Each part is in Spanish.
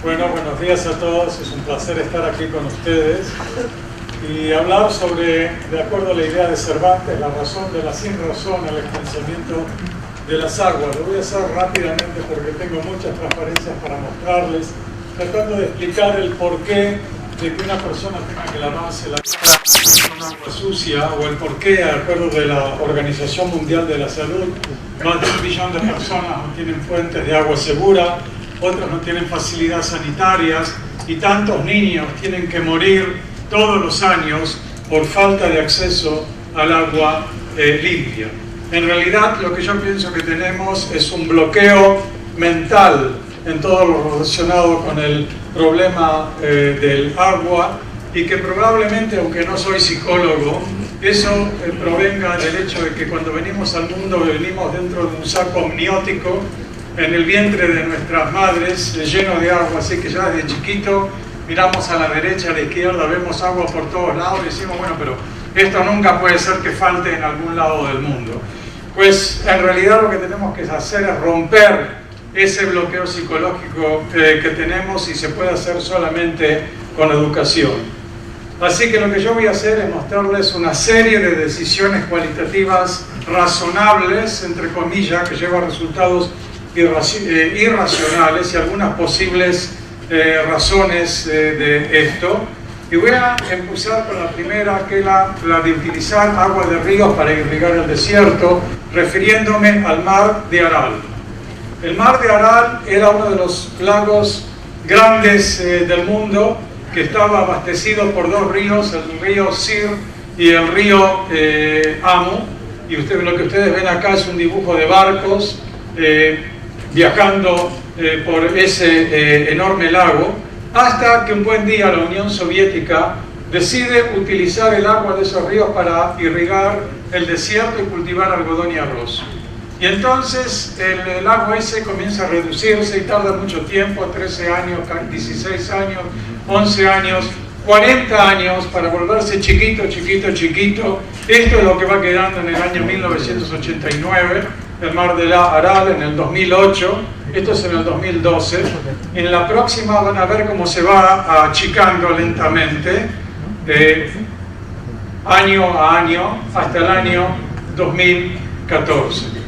Bueno, buenos días a todos. Es un placer estar aquí con ustedes y hablar sobre, de acuerdo a la idea de Cervantes, la razón de la sin razón, el pensamiento de las aguas. Lo voy a hacer rápidamente porque tengo muchas transparencias para mostrarles, tratando de explicar el porqué de que una persona tenga que lavarse la cara con agua sucia, o el porqué, de acuerdo de la Organización Mundial de la Salud, más de 1 billón de personas no tienen fuentes de agua segura, otros no tienen facilidades sanitarias y tantos niños tienen que morir todos los años por falta de acceso al agua limpia. En realidad, lo que yo pienso que tenemos es un bloqueo mental en todo lo relacionado con el problema del agua, y que probablemente, aunque no soy psicólogo, eso provenga del hecho de que cuando venimos al mundo venimos dentro de un saco amniótico en el vientre de nuestras madres, lleno de agua, así que ya desde chiquito miramos a la derecha, a la izquierda, vemos agua por todos lados y decimos, bueno, pero esto nunca puede ser que falte en algún lado del mundo. Pues en realidad lo que tenemos que hacer es romper ese bloqueo psicológico que tenemos, y se puede hacer solamente con educación. Así que lo que yo voy a hacer es mostrarles una serie de decisiones cualitativas razonables, entre comillas, que llevan resultados irracionales y algunas posibles razones de esto. Y voy a empezar con la primera, que es la de utilizar agua de ríos para irrigar el desierto, refiriéndome al mar de Aral. El mar de Aral era uno de los lagos grandes del mundo, que estaba abastecido por dos ríos, el río Sir y el río Amu. Y lo que ustedes ven acá es un dibujo de barcos viajando por ese enorme lago, hasta que un buen día la Unión Soviética decide utilizar el agua de esos ríos para irrigar el desierto y cultivar algodón y arroz. Y entonces el lago ese comienza a reducirse y tarda mucho tiempo, 13 años, 16 años, 11 años, 40 años para volverse chiquito, chiquito, chiquito. Esto es lo que va quedando en el año 1989, el mar de Aral en el 2008, esto es en el 2012. En la próxima van a ver cómo se va achicando lentamente, año a año, hasta el año 2014.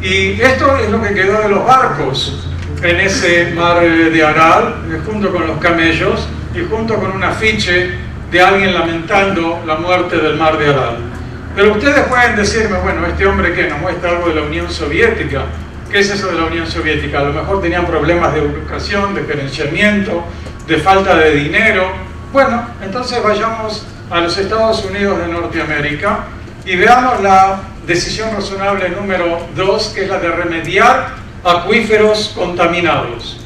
Y esto es lo que quedó de los barcos en ese mar de Aral, junto con los camellos y junto con un afiche de alguien lamentando la muerte del mar de Aral. Pero ustedes pueden decirme, bueno, este hombre que nos muestra algo de la Unión Soviética. ¿Qué es eso de la Unión Soviética? A lo mejor tenían problemas de educación, de gerenciamiento, de falta de dinero. Bueno, entonces vayamos a los Estados Unidos de Norteamérica y veamos la decisión razonable número 2, que es la de remediar acuíferos contaminados.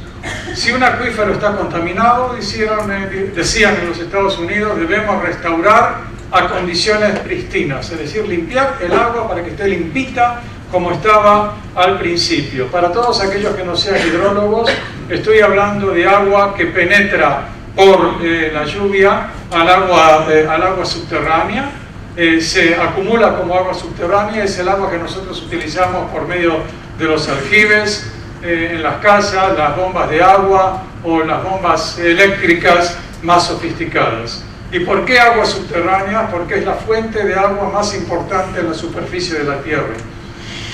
Si un acuífero está contaminado, decían en los Estados Unidos, debemos restaurar a condiciones pristinas, es decir, limpiar el agua para que esté limpita como estaba al principio. Para todos aquellos que no sean hidrólogos, estoy hablando de agua que penetra por la lluvia al agua subterránea. Se acumula como agua subterránea, es el agua que nosotros utilizamos por medio de los aljibes en las casas, las bombas de agua o las bombas eléctricas más sofisticadas. ¿Y por qué agua subterránea? Porque es la fuente de agua más importante en la superficie de la Tierra,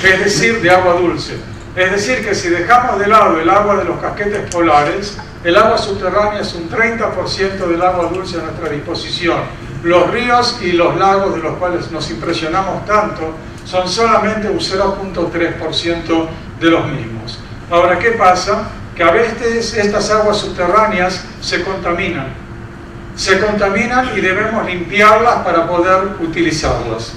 es decir, de agua dulce. Es decir, que si dejamos de lado el agua de los casquetes polares, el agua subterránea es un 30% del agua dulce a nuestra disposición. Los ríos y los lagos, de los cuales nos impresionamos tanto, son solamente un 0.3% de los mismos. Ahora, ¿qué pasa? Que a veces estas aguas subterráneas se contaminan y debemos limpiarlas para poder utilizarlas.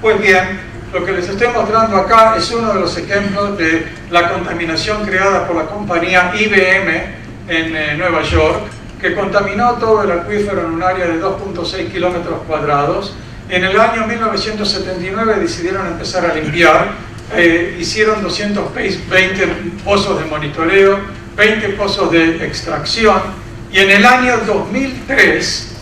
Pues bien, lo que les estoy mostrando acá es uno de los ejemplos de la contaminación creada por la compañía IBM en Nueva York, que contaminó todo el acuífero en un área de 2.6 kilómetros cuadrados. En el año 1979 decidieron empezar a limpiar, hicieron 220 pozos de monitoreo, 20 pozos de extracción, y en el año 2003,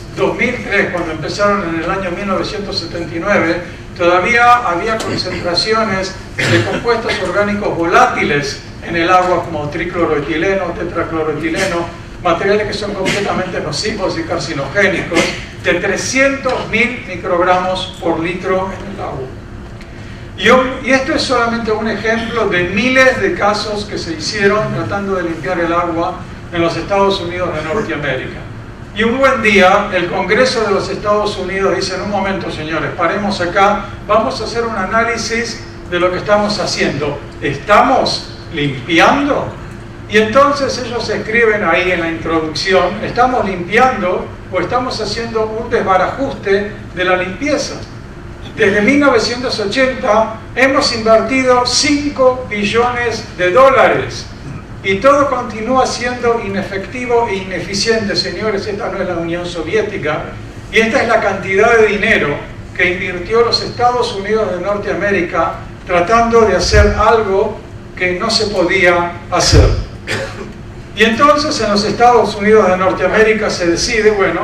cuando empezaron en el año 1979, todavía había concentraciones de compuestos orgánicos volátiles en el agua como tricloroetileno, tetracloroetileno, materiales que son completamente nocivos y carcinogénicos, de 300.000 microgramos por litro en el agua. Y esto es solamente un ejemplo de miles de casos que se hicieron tratando de limpiar el agua en los Estados Unidos de Norteamérica. Y un buen día, el Congreso de los Estados Unidos dice: en un momento, señores, paremos acá, vamos a hacer un análisis de lo que estamos haciendo. ¿Estamos limpiando? Y entonces ellos escriben ahí en la introducción: ¿estamos limpiando o estamos haciendo un desbarajuste de la limpieza? Desde 1980 hemos invertido 5 billones de dólares y todo continúa siendo inefectivo e ineficiente, señores. Esta no es la Unión Soviética y esta es la cantidad de dinero que invirtió los Estados Unidos de Norteamérica tratando de hacer algo que no se podía hacer. Y entonces en los Estados Unidos de Norteamérica se decide, bueno,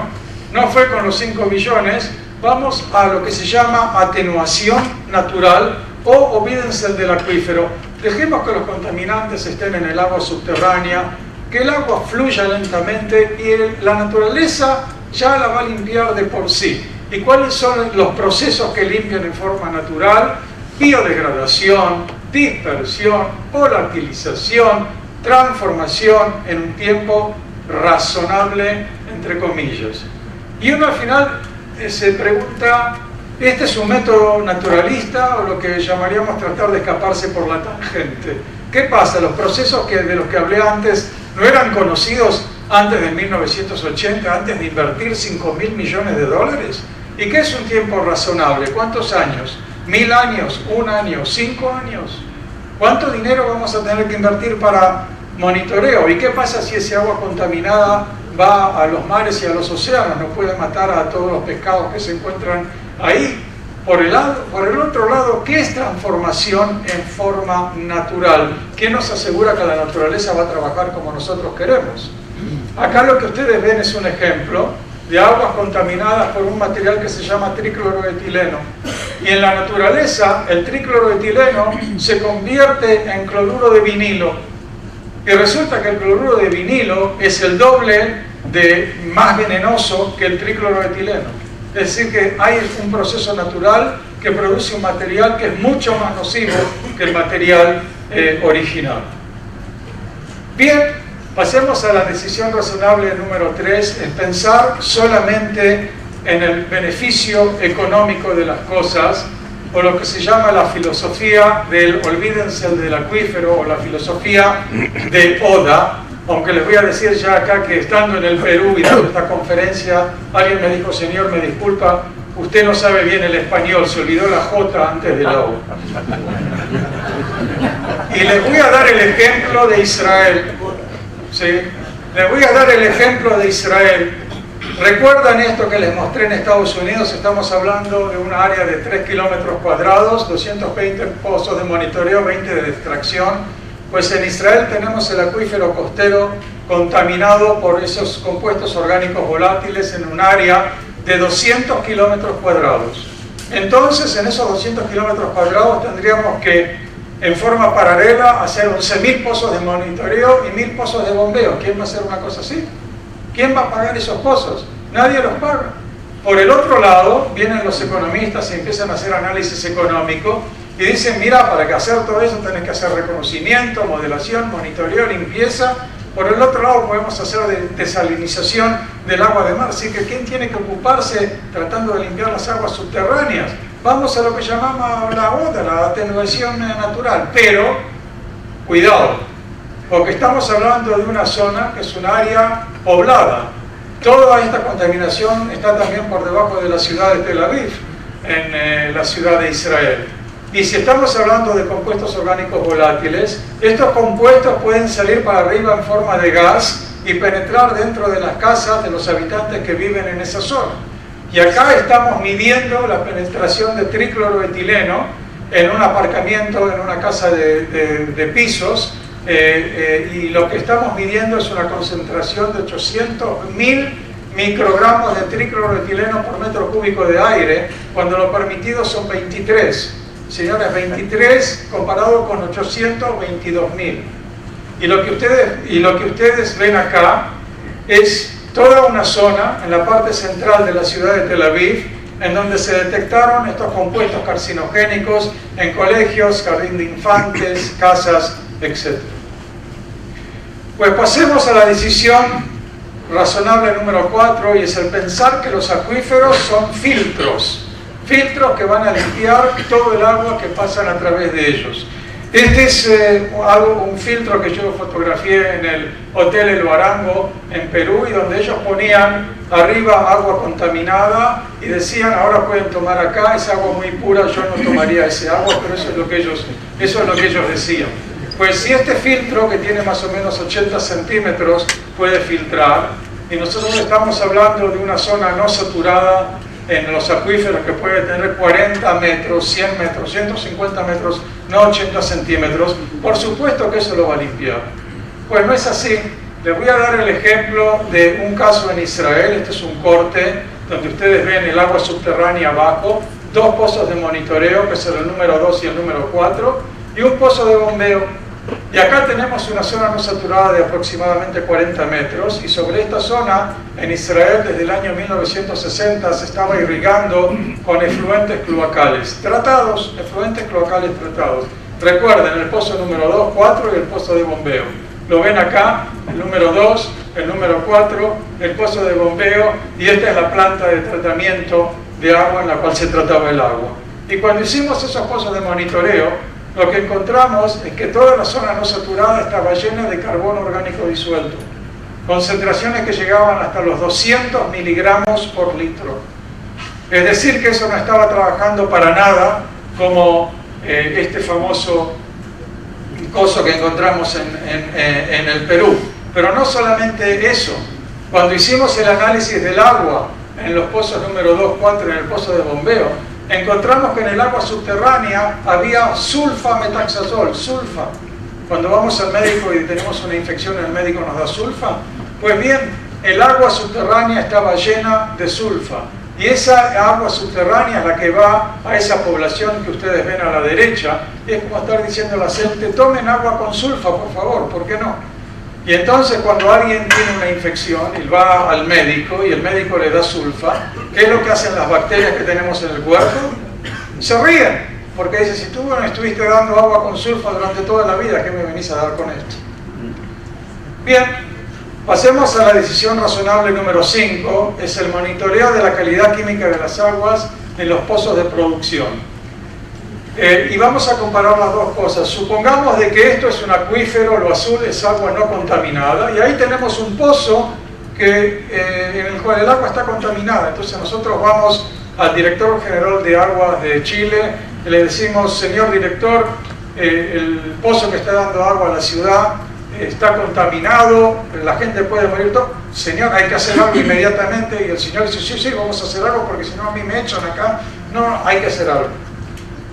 no fue con los 5 billones, vamos a lo que se llama atenuación natural o olvídense del acuífero. Dejemos que los contaminantes estén en el agua subterránea, que el agua fluya lentamente y la naturaleza ya la va a limpiar de por sí. ¿Y cuáles son los procesos que limpian en forma natural? Biodegradación, dispersión, volatilización, transformación en un tiempo razonable, entre comillas. Y uno al final se pregunta, ¿este es un método naturalista o lo que llamaríamos tratar de escaparse por la tangente? ¿Qué pasa? ¿Los procesos de los que hablé antes no eran conocidos antes de 1980, antes de invertir 5.000 millones de dólares? ¿Y qué es un tiempo razonable? ¿Cuántos años? ¿1000 años? ¿1 año? ¿5 años? ¿Cuánto dinero vamos a tener que invertir para monitoreo? ¿Y qué pasa si ese agua contaminada va a los mares y a los océanos? ¿No puede matar a todos los pescados que se encuentran ahí? Por el otro lado, ¿qué es transformación en forma natural? ¿Qué nos asegura que la naturaleza va a trabajar como nosotros queremos? Acá lo que ustedes ven es un ejemplo de aguas contaminadas por un material que se llama tricloroetileno. Y en la naturaleza, el tricloroetileno se convierte en cloruro de vinilo. Y resulta que el cloruro de vinilo es el doble de más venenoso que el tricloroetileno. Es decir, que hay un proceso natural que produce un material que es mucho más nocivo que el material original. Bien, pasemos a la decisión razonable número 3, es pensar solamente en el beneficio económico de las cosas, o lo que se llama la filosofía del olvídense del acuífero, o la filosofía de Oda. Aunque les voy a decir ya acá que estando en el Perú y dando esta conferencia, alguien me dijo: señor, me disculpa, usted no sabe bien el español, se olvidó la J antes de la O. Y les voy a dar el ejemplo de Israel. ¿Sí? Les voy a dar el ejemplo de Israel. ¿Recuerdan esto que les mostré en Estados Unidos? Estamos hablando de una área de 3 kilómetros cuadrados, 220 pozos de monitoreo, 20 de extracción. Pues en Israel tenemos el acuífero costero contaminado por esos compuestos orgánicos volátiles en un área de 200 kilómetros cuadrados. Entonces, en esos 200 kilómetros cuadrados tendríamos que, en forma paralela, hacer 11.000 pozos de monitoreo y 1.000 pozos de bombeo. ¿Quién va a hacer una cosa así? ¿Quién va a pagar esos pozos? Nadie los paga. Por el otro lado, vienen los economistas y empiezan a hacer análisis económico y dicen: mira, para que hacer todo eso tenés que hacer reconocimiento, modelación, monitoreo, limpieza. Por el otro lado podemos hacer desalinización del agua de mar. Así que ¿quién tiene que ocuparse tratando de limpiar las aguas subterráneas? Vamos a lo que llamamos la ODA, la atenuación natural. Pero, cuidado, porque estamos hablando de una zona que es un área poblada. Toda esta contaminación está también por debajo de la ciudad de Tel Aviv, en la ciudad de Israel. Y si estamos hablando de compuestos orgánicos volátiles, estos compuestos pueden salir para arriba en forma de gas y penetrar dentro de las casas de los habitantes que viven en esa zona. Y acá estamos midiendo la penetración de tricloroetileno en un aparcamiento, en una casa de pisos, y lo que estamos midiendo es una concentración de 800.000 microgramos de tricloroetileno por metro cúbico de aire, cuando lo permitido son 23. Señores, 23 comparado con 822.000. Y lo que ustedes ven acá es toda una zona en la parte central de la ciudad de Tel Aviv, en donde se detectaron estos compuestos carcinogénicos en colegios, jardín de infantes, casas, etc. Pues pasemos a la decisión razonable número 4, y es el pensar que los acuíferos son filtros que van a limpiar todo el agua que pasan a través de ellos. Este es un filtro que yo fotografié en el Hotel El Huarango en Perú, y donde ellos ponían arriba agua contaminada y decían, ahora pueden tomar acá, es agua muy pura, yo no tomaría ese agua, pero eso es lo que ellos decían. Pues si este filtro, que tiene más o menos 80 centímetros, puede filtrar, y nosotros estamos hablando de una zona no saturada en los acuíferos que puede tener 40 metros, 100 metros, 150 metros, no 80 centímetros, por supuesto que eso lo va a limpiar. Pues no es así. Les voy a dar el ejemplo de un caso en Israel. Este es un corte donde ustedes ven el agua subterránea abajo, dos pozos de monitoreo, que son el número 2 y el número 4, y un pozo de bombeo. Y acá tenemos una zona no saturada de aproximadamente 40 metros, y sobre esta zona en Israel desde el año 1960 se estaba irrigando con efluentes cloacales tratados, Recuerden, el pozo número 2, 4 y el pozo de bombeo. Lo ven acá, el número 2, el número 4, el pozo de bombeo, y esta es la planta de tratamiento de agua en la cual se trataba el agua. Y cuando hicimos esos pozos de monitoreo, lo que encontramos es que toda la zona no saturada estaba llena de carbono orgánico disuelto, concentraciones que llegaban hasta los 200 miligramos por litro. Es decir, que eso no estaba trabajando para nada como este famoso coso que encontramos en el Perú. Pero no solamente eso, cuando hicimos el análisis del agua en los pozos número 2, 4 y en el pozo de bombeo, encontramos que en el agua subterránea había sulfa-metaxazol, sulfa. Cuando vamos al médico y tenemos una infección, el médico nos da sulfa. Pues bien, el agua subterránea estaba llena de sulfa. Y esa agua subterránea es la que va a esa población que ustedes ven a la derecha. Es como estar diciendo a la gente, tomen agua con sulfa, por favor, ¿por qué no? Y entonces cuando alguien tiene una infección y va al médico y el médico le da sulfa, ¿qué es lo que hacen las bacterias que tenemos en el cuerpo? Se ríen, porque dicen, si tú no estuviste dando agua con sulfa durante toda la vida, ¿qué me venís a dar con esto? Bien, pasemos a la decisión razonable número 5, es el monitoreo de la calidad química de las aguas en los pozos de producción. Y vamos a comparar las dos cosas. Supongamos de que esto es un acuífero, lo azul es agua no contaminada, y ahí tenemos un pozo en el cual el agua está contaminada. Entonces nosotros vamos al director general de aguas de Chile y le decimos, señor director, el pozo que está dando agua a la ciudad está contaminado, la gente puede morir. Señor, hay que hacer algo inmediatamente. Y el señor dice, sí, vamos a hacer algo porque si no a mí me echan acá. No, hay que hacer algo.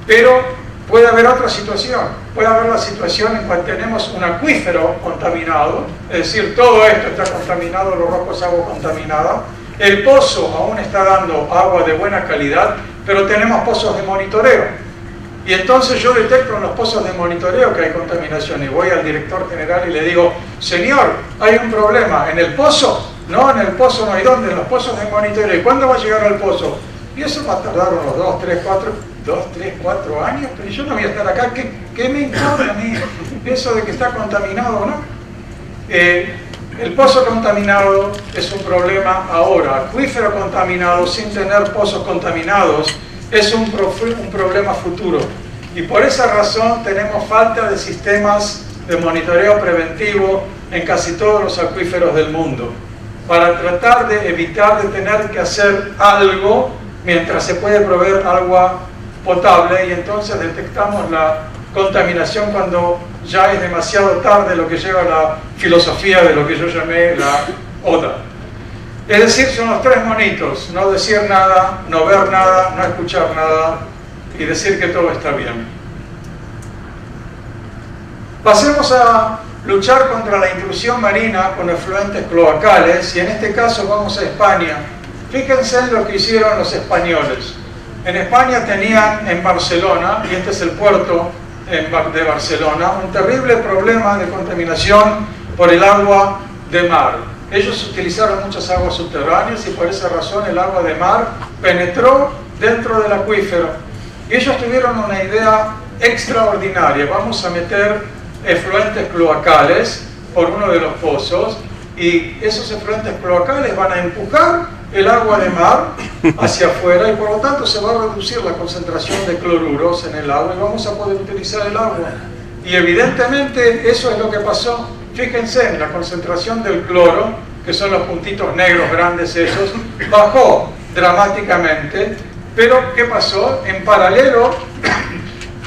Pero puede haber otra situación. Puede haber la situación en cual tenemos un acuífero contaminado, es decir, todo esto está contaminado, los rojos agua contaminada, el pozo aún está dando agua de buena calidad, pero tenemos pozos de monitoreo. Y entonces yo detecto en los pozos de monitoreo que hay contaminación y voy al director general y le digo, señor, hay un problema, ¿en el pozo? No, en el pozo no hay dónde, en los pozos de monitoreo. ¿Y cuándo va a llegar al pozo? Y eso va a tardar unos 2, 3, 4 años, pero yo no voy a estar acá. ¿Qué me importa a mí eso de que está contaminado o no? El pozo contaminado es un problema ahora. Acuífero contaminado sin tener pozos contaminados es un problema futuro. Y por esa razón tenemos falta de sistemas de monitoreo preventivo en casi todos los acuíferos del mundo, para tratar de evitar de tener que hacer algo mientras se puede proveer agua potable, y entonces detectamos la contaminación cuando ya es demasiado tarde, lo que lleva a la filosofía de lo que yo llamé la ODA. Es decir, son los 3 monitos: no decir nada, no ver nada, no escuchar nada y decir que todo está bien. Pasemos a luchar contra la intrusión marina con efluentes cloacales, y en este caso vamos a España. Fíjense en lo que hicieron los españoles. En España tenían en Barcelona, y este es el puerto de Barcelona, un terrible problema de contaminación por el agua de mar. Ellos utilizaron muchas aguas subterráneas y por esa razón el agua de mar penetró dentro del acuífero. Y ellos tuvieron una idea extraordinaria: vamos a meter efluentes cloacales por uno de los pozos, y esos efluentes cloacales van a empujar el agua de mar hacia afuera, y por lo tanto se va a reducir la concentración de cloruros en el agua y vamos a poder utilizar el agua. Y evidentemente eso es lo que pasó. Fíjense, en la concentración del cloro, que son los puntitos negros grandes esos, bajó dramáticamente. Pero ¿qué pasó? En paralelo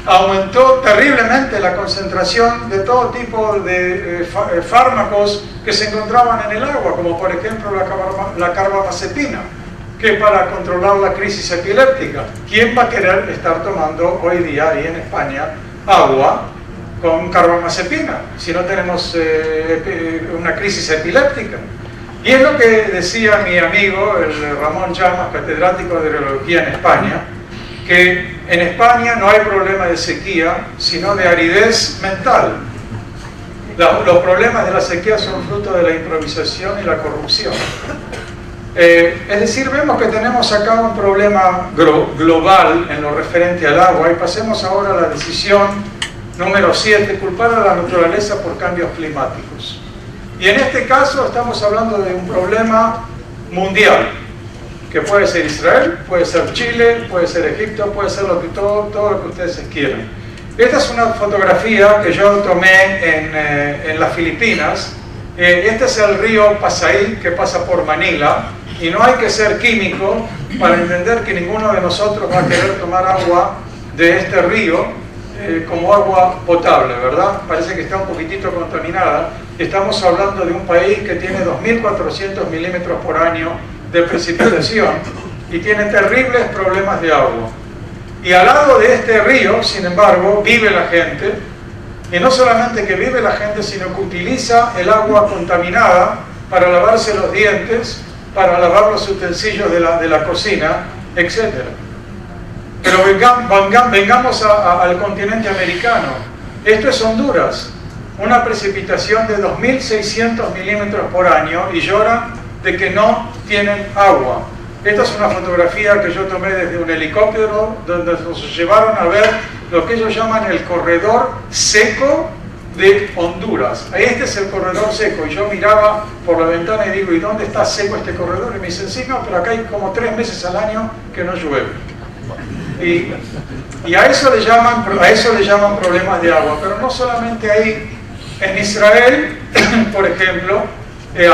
aumentó terriblemente la concentración de todo tipo de fármacos que se encontraban en el agua, como por ejemplo la carbamazepina, que es para controlar la crisis epiléptica. ¿Quién va a querer estar tomando hoy día ahí en España agua con carbamazepina si no tenemos una crisis epiléptica? Y es lo que decía mi amigo, el Ramón Llamas, catedrático de Hidrología en España, que en España no hay problema de sequía, sino de aridez mental. Los problemas de la sequía son fruto de la improvisación y la corrupción. Es decir, vemos que tenemos acá un problema global en lo referente al agua, y pasemos ahora a la decisión número 7, culpar a la naturaleza por cambios climáticos. Y en este caso estamos hablando de un problema mundial, que puede ser Israel, puede ser Chile, puede ser Egipto, puede ser todo lo que ustedes quieran. Esta es una fotografía que yo tomé en las Filipinas. Este es el río Pasay, que pasa por Manila, y no hay que ser químico para entender que ninguno de nosotros va a querer tomar agua de este río como agua potable, ¿verdad? Parece que está un poquitito contaminada. Estamos hablando de un país que tiene 2.400 milímetros por año de precipitación y tiene terribles problemas de agua. Y al lado de este río, sin embargo, vive la gente, y no solamente que vive la gente, sino que utiliza el agua contaminada para lavarse los dientes, para lavar los utensilios de la cocina, etc. Pero vengamos al continente americano. Esto es Honduras, una precipitación de 2.600 milímetros por año, y lloran de que no tienen agua. Esta es una fotografía que yo tomé desde un helicóptero, donde nos llevaron a ver lo que ellos llaman el corredor seco de Honduras. Este es el corredor seco, y yo miraba por la ventana y digo, ¿y dónde está seco este corredor? Y me dicen, sí, no, pero acá hay como 3 meses al año que no llueve. Y a eso le llaman problemas de agua. Pero no solamente ahí. En Israel, por ejemplo,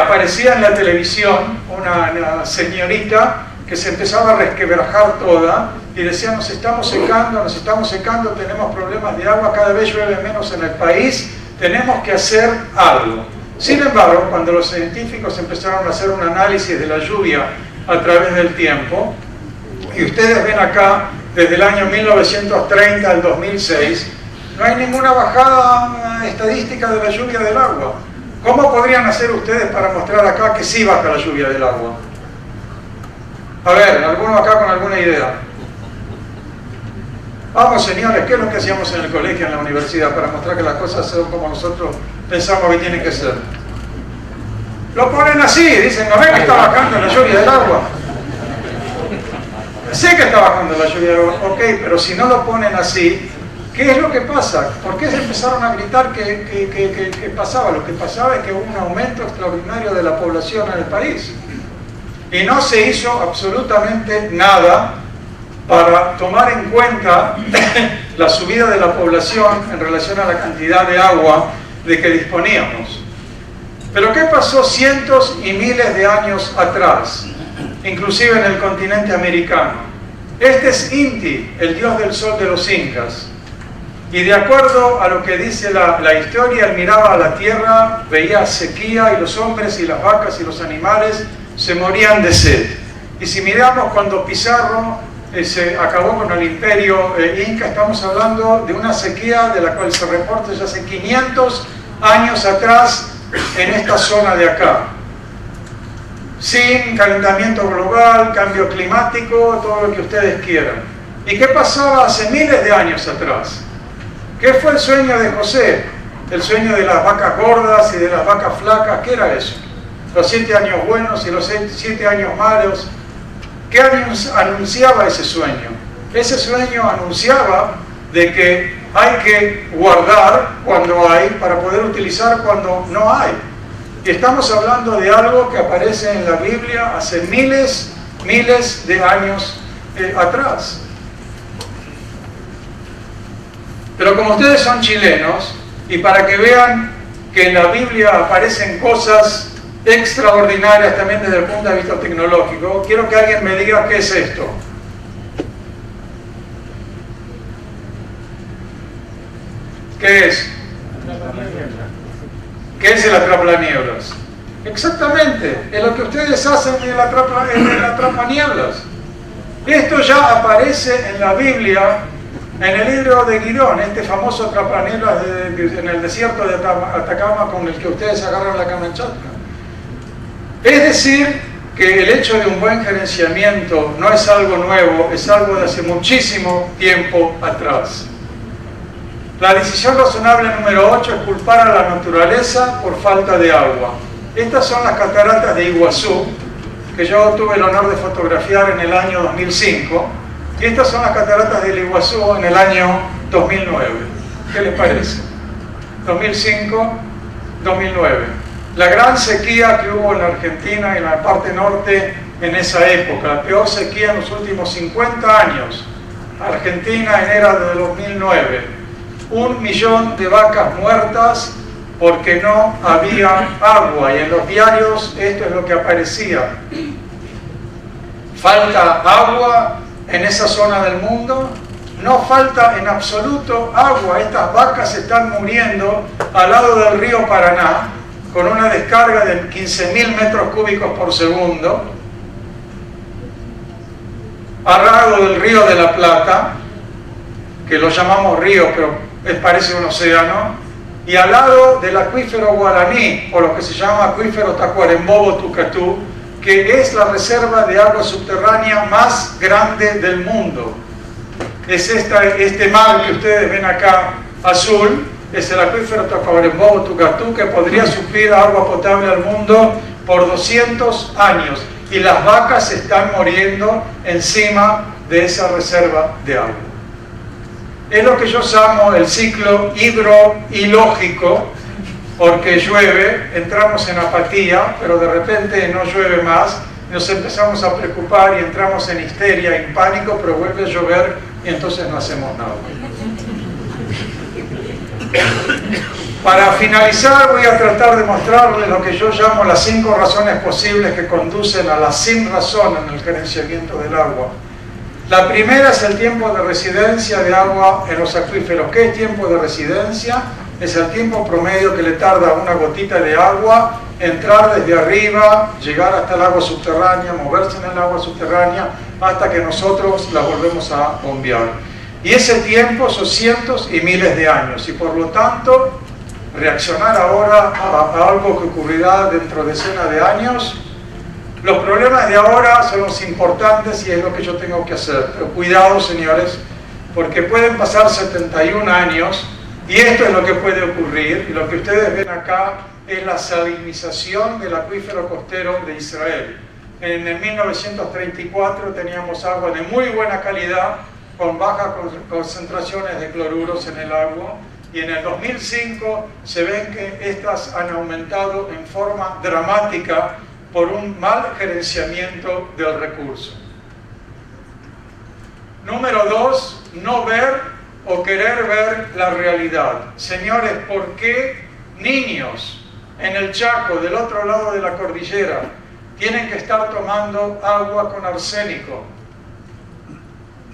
aparecía en la televisión una señorita que se empezaba a resquebrajar toda y decía, nos estamos secando, tenemos problemas de agua, cada vez llueve menos en el país, tenemos que hacer algo. Sin embargo, cuando los científicos empezaron a hacer un análisis de la lluvia a través del tiempo, y ustedes ven acá, desde el año 1930 al 2006, no hay ninguna bajada estadística de la lluvia del agua. ¿Cómo podrían hacer ustedes para mostrar acá que sí baja la lluvia del agua? A ver, ¿alguno acá con alguna idea? Vamos, señores, ¿qué es lo que hacíamos en el colegio, en la universidad, para mostrar que las cosas son como nosotros pensamos que tienen que ser? Lo ponen así, dicen, ¿no ven que está bajando la lluvia del agua? Sé que está bajando la lluvia del agua, ok, pero si no lo ponen así, ¿qué es lo que pasa? ¿Por qué se empezaron a gritar que pasaba? Lo que pasaba es que hubo un aumento extraordinario de la población en el país. Y no se hizo absolutamente nada para tomar en cuenta la subida de la población en relación a la cantidad de agua de que disponíamos. Pero ¿qué pasó cientos y miles de años atrás? Inclusive en el continente americano. Este es Inti, el dios del sol de los incas. Y de acuerdo a lo que dice la historia, él miraba a la tierra, veía sequía, y los hombres y las vacas y los animales se morían de sed. Y si miramos cuando Pizarro se acabó con el imperio inca, estamos hablando de una sequía de la cual se reporta ya hace 500 años atrás en esta zona de acá. Sin calentamiento global, cambio climático, todo lo que ustedes quieran. ¿Y qué pasaba hace miles de años atrás? ¿Qué fue el sueño de José? El sueño de las vacas gordas y de las vacas flacas, ¿qué era eso? Los 7 años buenos y los 7 años malos. ¿Qué anunciaba ese sueño? Ese sueño anunciaba de que hay que guardar cuando hay para poder utilizar cuando no hay. Y estamos hablando de algo que aparece en la Biblia hace miles de años atrás. Pero como ustedes son chilenos, y para que vean que en la Biblia aparecen cosas extraordinarias también desde el punto de vista tecnológico, quiero que alguien me diga qué es esto. ¿Qué es? ¿Qué es el atrapanieblas? Exactamente, es lo que ustedes hacen en el atrapanieblas. Esto ya aparece en la Biblia, en el libro de Girón, este famoso atrapanieblas en el desierto de Atacama con el que ustedes agarran la Kamchatka. Es decir, que el hecho de un buen gerenciamiento no es algo nuevo, es algo de hace muchísimo tiempo atrás. La decisión razonable número 8 es culpar a la naturaleza por falta de agua. Estas son las cataratas de Iguazú, que yo tuve el honor de fotografiar en el año 2005, y estas son las cataratas del Iguazú en el año 2009. ¿Qué les parece? 2005, 2009. La gran sequía que hubo en la Argentina y en la parte norte en esa época, la peor sequía en los últimos 50 años. Argentina, enero de 2009. 1 millón de vacas muertas porque no había agua, y en los diarios esto es lo que aparecía. ¿Falta agua en esa zona del mundo? No falta en absoluto agua. Estas vacas están muriendo al lado del río Paraná, con una descarga de 15.000 metros cúbicos por segundo, al lado del río de la Plata, que lo llamamos río, pero parece un océano, y al lado del acuífero Guaraní, o lo que se llama acuífero Tacuarembó-Botucatú, que es la reserva de agua subterránea más grande del mundo. Es este mar que ustedes ven acá, azul, es el acuífero Tacuarembó-Botucatú, que podría suplir agua potable al mundo por 200 años, y las vacas están muriendo encima de esa reserva de agua. Es lo que yo llamo el ciclo hidroilógico, porque llueve, entramos en apatía, pero de repente no llueve más, nos empezamos a preocupar y entramos en histeria, en pánico, pero vuelve a llover y entonces no hacemos nada. Para finalizar, voy a tratar de mostrarles lo que yo llamo las 5 razones posibles que conducen a la sin razón en el gerenciamiento del agua. La primera es el tiempo de residencia de agua en los acuíferos. ¿Qué es tiempo de residencia? Es el tiempo promedio que le tarda a una gotita de agua entrar desde arriba, llegar hasta el agua subterránea, moverse en el agua subterránea, hasta que nosotros la volvemos a bombear. Y ese tiempo son cientos y miles de años, y por lo tanto, reaccionar ahora a algo que ocurrirá dentro de decenas de años. Los problemas de ahora son los importantes y es lo que yo tengo que hacer. Pero cuidado, señores, porque pueden pasar 71 años y esto es lo que puede ocurrir. Y lo que ustedes ven acá es la salinización del acuífero costero de Israel. En el 1934 teníamos agua de muy buena calidad, con bajas concentraciones de cloruros en el agua. Y en el 2005 se ven que estas han aumentado en forma dramática por un mal gerenciamiento del recurso. Número 2, no ver o querer ver la realidad. Señores, ¿por qué niños en el Chaco, del otro lado de la cordillera, tienen que estar tomando agua con arsénico?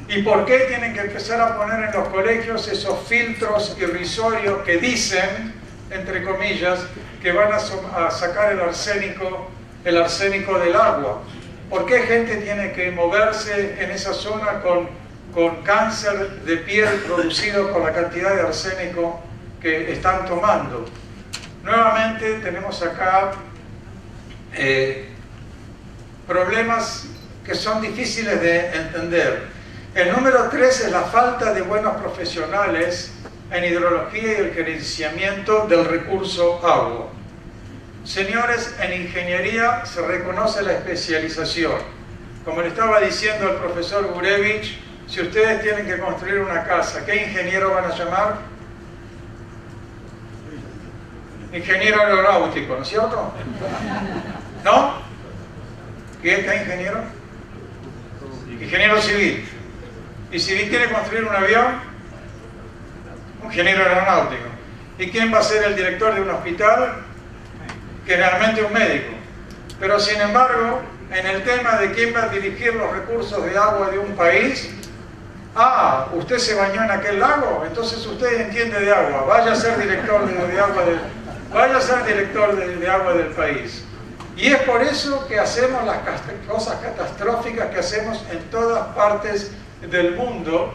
¿Y por qué tienen que empezar a poner en los colegios esos filtros irrisorios que dicen, entre comillas, que van a sacar el arsénico del agua? ¿Por qué gente tiene que moverse en esa zona con cáncer de piel producido por la cantidad de arsénico que están tomando? Nuevamente tenemos acá problemas que son difíciles de entender. El número 3 es la falta de buenos profesionales en hidrología y el gerenciamiento del recurso agua. Señores, en ingeniería se reconoce la especialización. Como le estaba diciendo el profesor Gurevich, si ustedes tienen que construir una casa, ¿qué ingeniero van a llamar? Ingeniero aeronáutico, ¿no es cierto? ¿No? ¿Qué es ingeniero? Ingeniero civil. ¿Y civil quiere construir un avión? Un ingeniero aeronáutico. ¿Y quién va a ser el director de un hospital? Generalmente un médico. Pero sin embargo, en el tema de quién va a dirigir los recursos de agua de un país, usted se bañó en aquel lago, entonces usted entiende de agua, vaya a ser director de agua de agua del país. Y es por eso que hacemos las cosas catastróficas que hacemos en todas partes del mundo,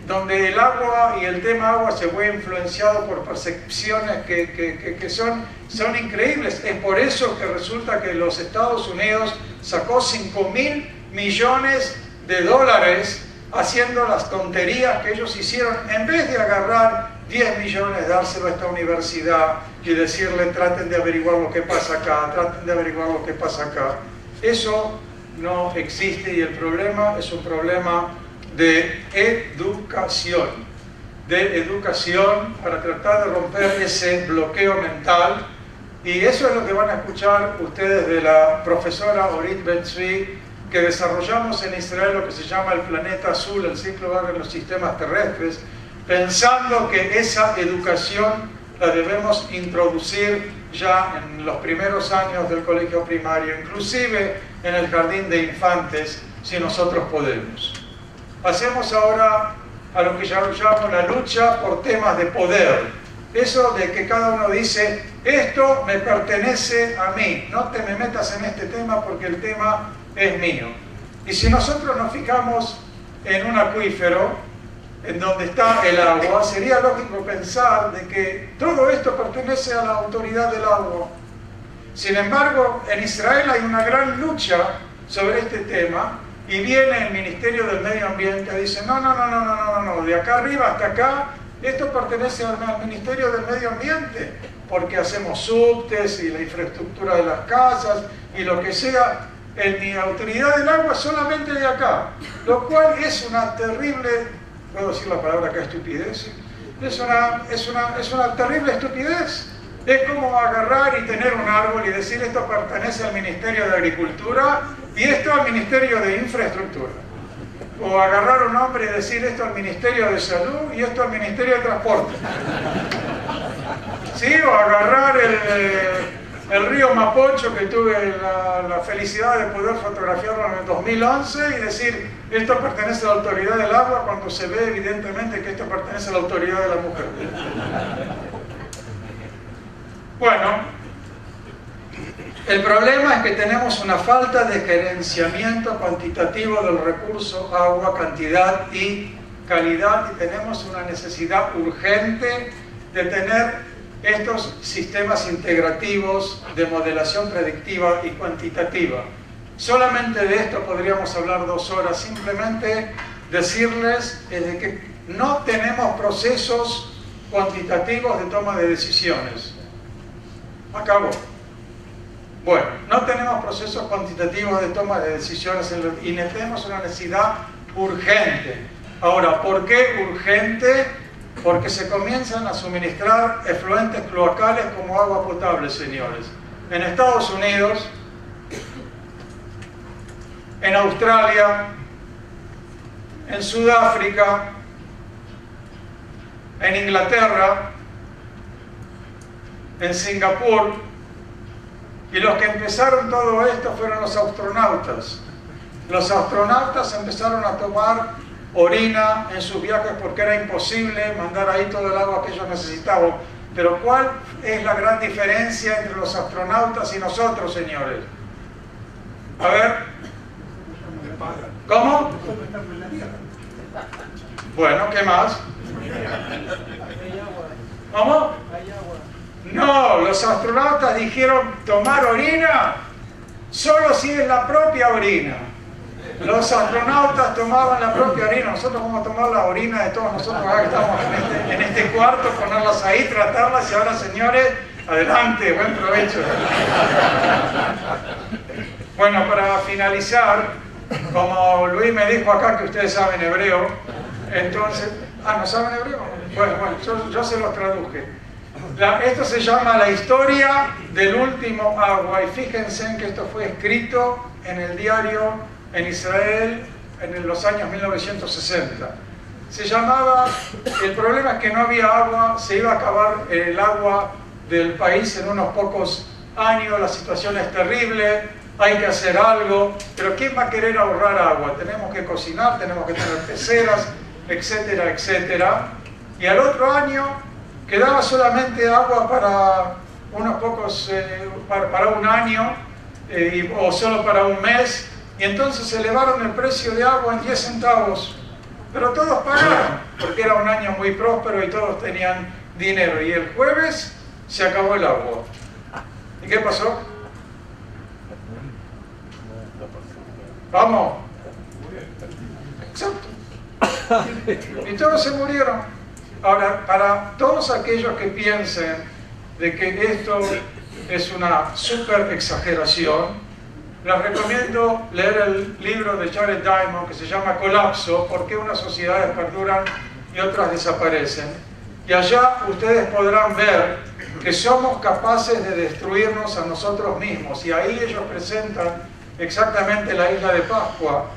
donde el agua y el tema agua se ve influenciado por percepciones que son increíbles. Es por eso que resulta que los Estados Unidos sacó 5.000 millones de dólares haciendo las tonterías que ellos hicieron, en vez de agarrar 10 millones, dárselo a esta universidad y decirle traten de averiguar lo que pasa acá, traten de averiguar lo que pasa acá. Eso no existe y el problema es un problema de educación para tratar de romper ese bloqueo mental, y eso es lo que van a escuchar ustedes de la profesora Orit Ben-Zvi, que desarrollamos en Israel lo que se llama el planeta azul, el ciclo de los sistemas terrestres, pensando que esa educación la debemos introducir ya en los primeros años del colegio primario, inclusive en el jardín de infantes, si nosotros podemos. Pasemos ahora a lo que ya llamo la lucha por temas de poder. Eso de que cada uno dice, esto me pertenece a mí, no te me metas en este tema porque el tema es mío. Y si nosotros nos fijamos en un acuífero, en donde está el agua, sería lógico pensar de que todo esto pertenece a la autoridad del agua. Sin embargo, en Israel hay una gran lucha sobre este tema, y viene el Ministerio del Medio Ambiente y dice, no, de acá arriba hasta acá, esto pertenece al Ministerio del Medio Ambiente, porque hacemos subtes y la infraestructura de las casas y lo que sea, en mi autoridad del agua solamente de acá, lo cual es una terrible, ¿puedo decir la palabra acá, estupidez? Es una terrible estupidez. Es como agarrar y tener un árbol y decir esto pertenece al Ministerio de Agricultura y esto al Ministerio de Infraestructura. O agarrar un hombre y decir esto al Ministerio de Salud y esto al Ministerio de Transporte. ¿Sí? O agarrar el río Mapocho, que tuve la felicidad de poder fotografiarlo en el 2011, y decir esto pertenece a la autoridad del agua, cuando se ve evidentemente que esto pertenece a la autoridad de la mujer. Bueno, el problema es que tenemos una falta de gerenciamiento cuantitativo del recurso agua, cantidad y calidad, y tenemos una necesidad urgente de tener estos sistemas integrativos de modelación predictiva y cuantitativa. Solamente de esto podríamos hablar 2 horas, simplemente decirles de que no tenemos procesos cuantitativos de toma de decisiones. Acabó. Bueno, no tenemos procesos cuantitativos de toma de decisiones y tenemos una necesidad urgente. Ahora, ¿por qué urgente? Porque se comienzan a suministrar efluentes cloacales como agua potable, señores. En Estados Unidos, en Australia, en Sudáfrica, en Inglaterra, en Singapur, y los que empezaron todo esto fueron los astronautas. Los astronautas empezaron a tomar orina en sus viajes porque era imposible mandar ahí todo el agua que ellos necesitaban. Pero ¿cuál es la gran diferencia entre los astronautas y nosotros, señores? A ver. ¿Cómo? Bueno, ¿qué más? ¿Cómo? No, los astronautas dijeron tomar orina solo si es la propia orina. Los astronautas tomaban la propia orina. Nosotros vamos a tomar la orina de todos nosotros acá que estamos en este cuarto, ponerlas ahí, tratarlas y ahora, señores, adelante, buen provecho. Bueno, para finalizar, como Luis me dijo acá que ustedes saben hebreo, entonces... ¿no saben hebreo? Bueno, yo se los traduje. Esto se llama la historia del último agua, y fíjense en que esto fue escrito en el diario en Israel en los años 1960. Se llamaba, el problema es que no había agua, se iba a acabar el agua del país en unos pocos años, la situación es terrible, hay que hacer algo, pero ¿quién va a querer ahorrar agua? Tenemos que cocinar, tenemos que tener peceras, etcétera, etcétera. Y al otro año quedaba solamente agua para unos pocos, para un año o solo para un mes, y entonces elevaron el precio de agua en 10 centavos. Pero todos pagaron, porque era un año muy próspero y todos tenían dinero. Y el jueves se acabó el agua. ¿Y qué pasó? Vamos. Exacto. Y todos se murieron. Ahora, para todos aquellos que piensen de que esto es una súper exageración, les recomiendo leer el libro de Jared Diamond que se llama Colapso, ¿por qué unas sociedades perduran y otras desaparecen? Y allá ustedes podrán ver que somos capaces de destruirnos a nosotros mismos, y ahí ellos presentan exactamente la isla de Pascua.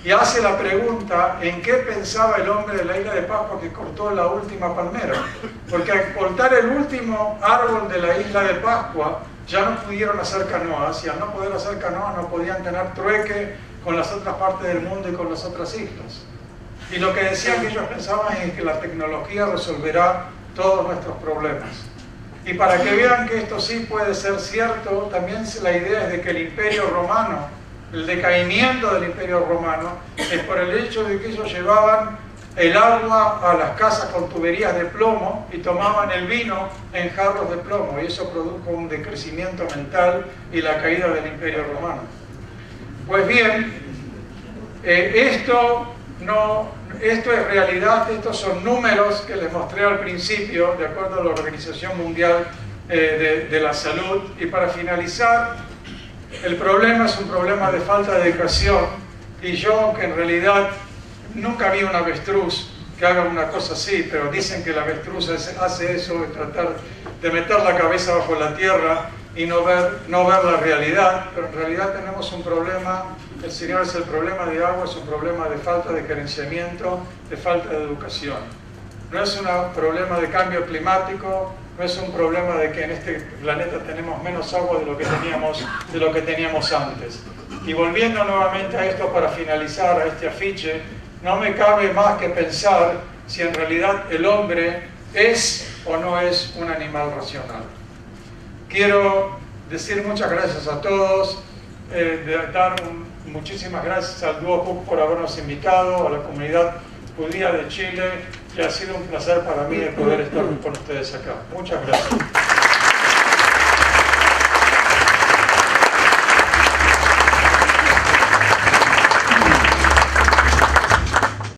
Y hace la pregunta, ¿en qué pensaba el hombre de la isla de Pascua que cortó la última palmera? Porque al cortar el último árbol de la isla de Pascua, ya no pudieron hacer canoas, y al no poder hacer canoas no podían tener trueque con las otras partes del mundo y con las otras islas. Y lo que decían que ellos pensaban es que la tecnología resolverá todos nuestros problemas. Y para que vean que esto sí puede ser cierto, también la idea es de que el Imperio Romano, el decaimiento del Imperio Romano, es por el hecho de que ellos llevaban el agua a las casas con tuberías de plomo y tomaban el vino en jarros de plomo, y eso produjo un decrecimiento mental y la caída del Imperio Romano. Pues bien, esto es realidad, estos son números que les mostré al principio, de acuerdo a la Organización Mundial de la Salud. Y para finalizar, el problema es un problema de falta de educación, y yo, que en realidad nunca vi un avestruz que haga una cosa así, pero dicen que el avestruz hace eso, de tratar de meter la cabeza bajo la tierra y no ver la realidad, pero en realidad tenemos un problema. El Señor es el problema de agua, es un problema de falta de gerenciamiento, de falta de educación. No es un problema de cambio climático, no es un problema de que en este planeta tenemos menos agua de lo que teníamos antes. Y volviendo nuevamente a esto para finalizar, a este afiche, no me cabe más que pensar si en realidad el hombre es o no es un animal racional. Quiero decir muchas gracias a todos, dar muchísimas gracias al Dúo Cook por habernos invitado, a la comunidad judía de Chile, y ha sido un placer para mí de poder estar con ustedes acá. Muchas gracias.